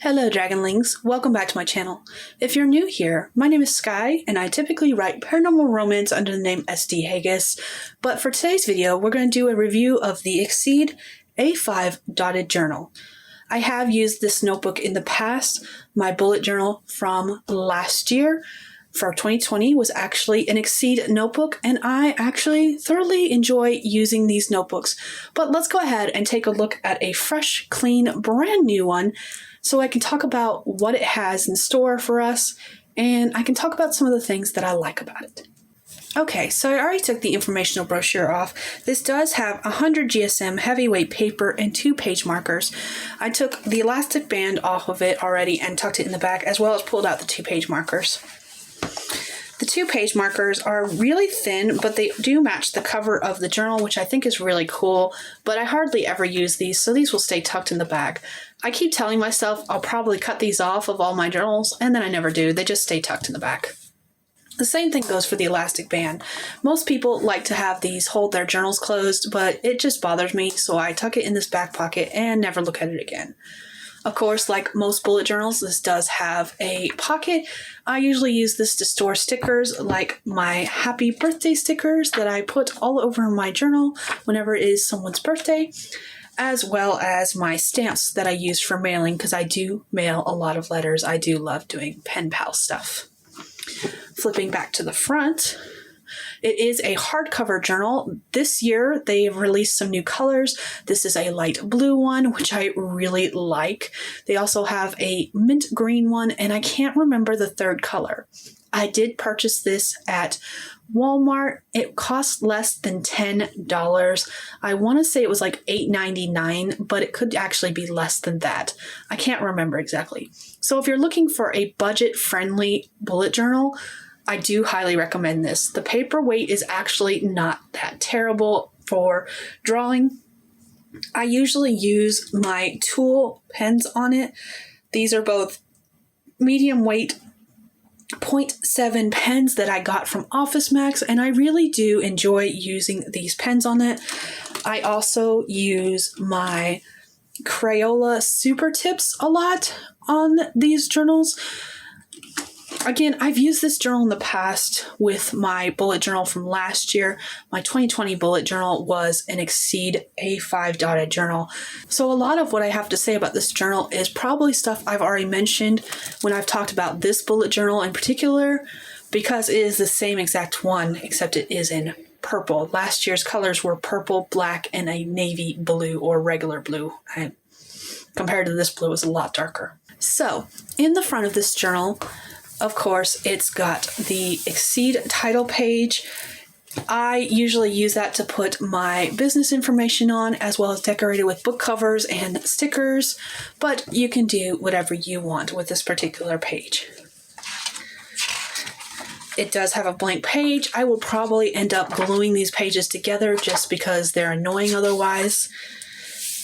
Hello Dragonlings, welcome back to my channel. If you're new here, my name is Sky and I typically write paranormal romance under the name SD Haggis, but for today's video we're going to do a review of the Exceed A5 dotted journal. I have used this notebook in the past. My bullet journal from last year for 2020 was actually an Exceed notebook, and I actually thoroughly enjoy using these notebooks. But let's go ahead and take a look at a fresh, clean, brand new one so I can talk about what it has in store for us, and I can talk about some of the things that I like about it. Okay, so I already took the informational brochure off. This does have 100 GSM heavyweight paper and 2 page markers. I took the elastic band off of it already and tucked it in the back, as well as pulled out the 2 page markers. The 2 page markers are really thin, but they do match the cover of the journal, which I think is really cool, but I hardly ever use these, so these will stay tucked in the back. I keep telling myself I'll probably cut these off of all my journals, and then I never do. They just stay tucked in the back. The same thing goes for the elastic band. Most people like to have these hold their journals closed, but it just bothers me, so I tuck it in this back pocket and never look at it again. Of course, like most bullet journals, this does have a pocket. I usually use this to store stickers, like my happy birthday stickers that I put all over my journal whenever it is someone's birthday, as well as my stamps that I use for mailing, because I do mail a lot of letters. I do love doing pen pal stuff. Flipping back to the front, it is a hardcover journal. This year, they've released some new colors. This is a light blue one, which I really like. They also have a mint green one, and I can't remember the third color. I did purchase this at Walmart. It cost less than $10. I want to say it was like $8.99, but it could actually be less than that. I can't remember exactly. So if you're looking for a budget-friendly bullet journal, I do highly recommend this. The paper weight is actually not that terrible for drawing. I usually use my tool pens on it. These are both medium weight 0.7 pens that I got from Office Max, and I really do enjoy using these pens on it. I also use my Crayola Super Tips a lot on these journals. Again, I've used this journal in the past with my bullet journal from last year. My 2020 bullet journal was an Exceed A5 dotted journal. So a lot of what I have to say about this journal is probably stuff I've already mentioned when I've talked about this bullet journal in particular, because it is the same exact one, except it is in purple. Last year's colors were purple, black, and a navy blue or regular blue. Compared to this blue, is a lot darker. So in the front of this journal, of course, it's got the Exceed title page. I usually use that to put my business information on, as well as decorate it with book covers and stickers, but you can do whatever you want with this particular page. It does have a blank page. I will probably end up gluing these pages together just because they're annoying otherwise.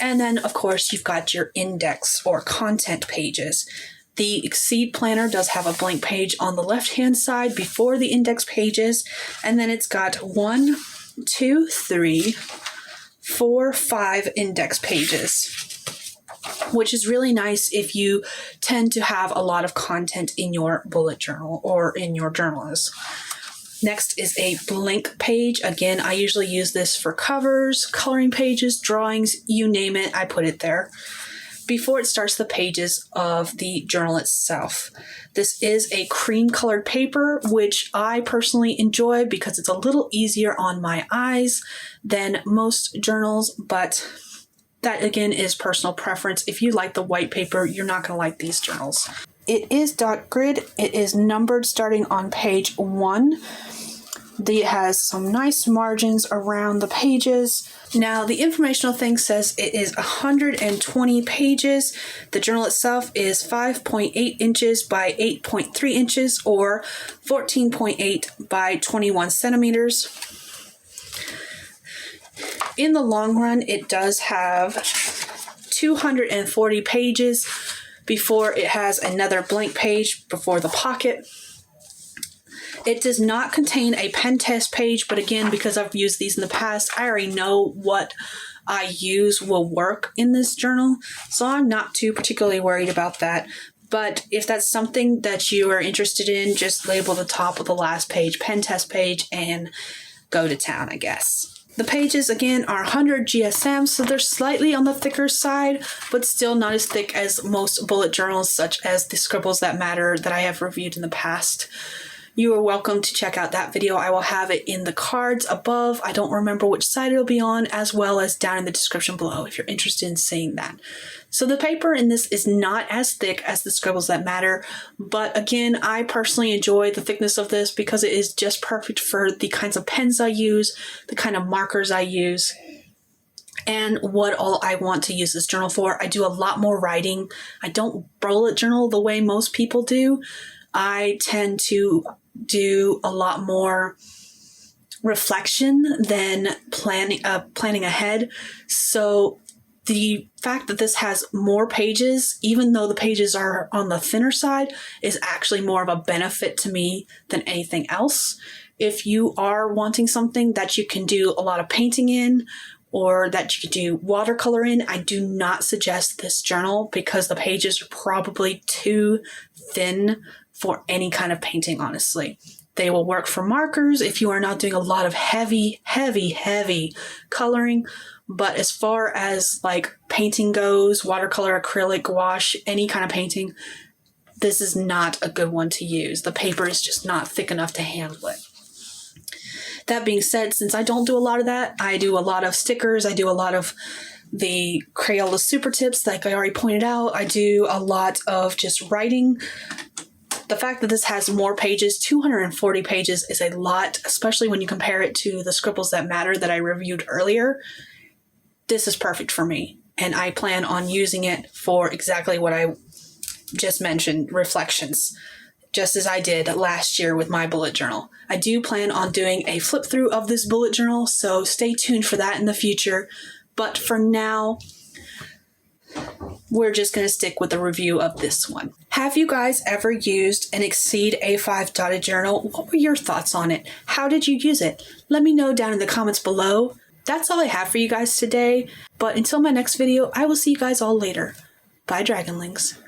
And then, of course, you've got your index or content pages. The Exceed planner does have a blank page on the left-hand side before the index pages, and then it's got 1, 2, 3, 4, 5 index pages, which is really nice if you tend to have a lot of content in your bullet journal or in your journals. Next is a blank page. Again, I usually use this for covers, coloring pages, drawings, you name it, I put it there before it starts the pages of the journal itself. This is a cream colored paper, which I personally enjoy because it's a little easier on my eyes than most journals, but that again is personal preference. If you like the white paper, you're not going to like these journals. It is dot grid. It is numbered starting on page 1. It has some nice margins around the pages. Now, the informational thing says it is 120 pages. The journal itself is 5.8 inches by 8.3 inches, or 14.8 by 21 centimeters. In the long run, it does have 240 pages before it has another blank page before the pocket. It does not contain a pen test page, but again, because I've used these in the past, I already know what I use will work in this journal, so I'm not too particularly worried about that. But if that's something that you are interested in, just label the top of the last page pen test page and go to town, I guess. The pages, again, are 100 GSM, so they're slightly on the thicker side, but still not as thick as most bullet journals, such as the Scribbles That Matter that I have reviewed in the past. You are welcome to check out that video. I will have it in the cards above. I don't remember which side it'll be on, as well as down in the description below if you're interested in seeing that. So the paper in this is not as thick as the Scribbles That Matter, but again, I personally enjoy the thickness of this because it is just perfect for the kinds of pens I use, the kind of markers I use, and what all I want to use this journal for. I do a lot more writing. I don't bullet journal the way most people do. I tend to do a lot more reflection than planning ahead. So the fact that this has more pages, even though the pages are on the thinner side, is actually more of a benefit to me than anything else. If you are wanting something that you can do a lot of painting in, or that you could do watercolor in, I do not suggest this journal because the pages are probably too thin for any kind of painting, honestly. They will work for markers if you are not doing a lot of heavy coloring. But as far as like painting goes, watercolor, acrylic, gouache, any kind of painting, this is not a good one to use. The paper is just not thick enough to handle it. That being said, since I don't do a lot of that, I do a lot of stickers. I do a lot of the Crayola Super Tips, like I already pointed out. I do a lot of just writing. The fact that this has more pages, 240 pages, is a lot, especially when you compare it to the Scribbles That Matter that I reviewed earlier. This is perfect for me, and I plan on using it for exactly what I just mentioned, reflections, just as I did last year with my bullet journal. I do plan on doing a flip through of this bullet journal, so stay tuned for that in the future. But for now, we're just going to stick with the review of this one. Have you guys ever used an Exceed A5 dotted journal? What were your thoughts on it? How did you use it? Let me know down in the comments below. That's all I have for you guys today, but until my next video, I will see you guys all later. Bye, Dragonlings.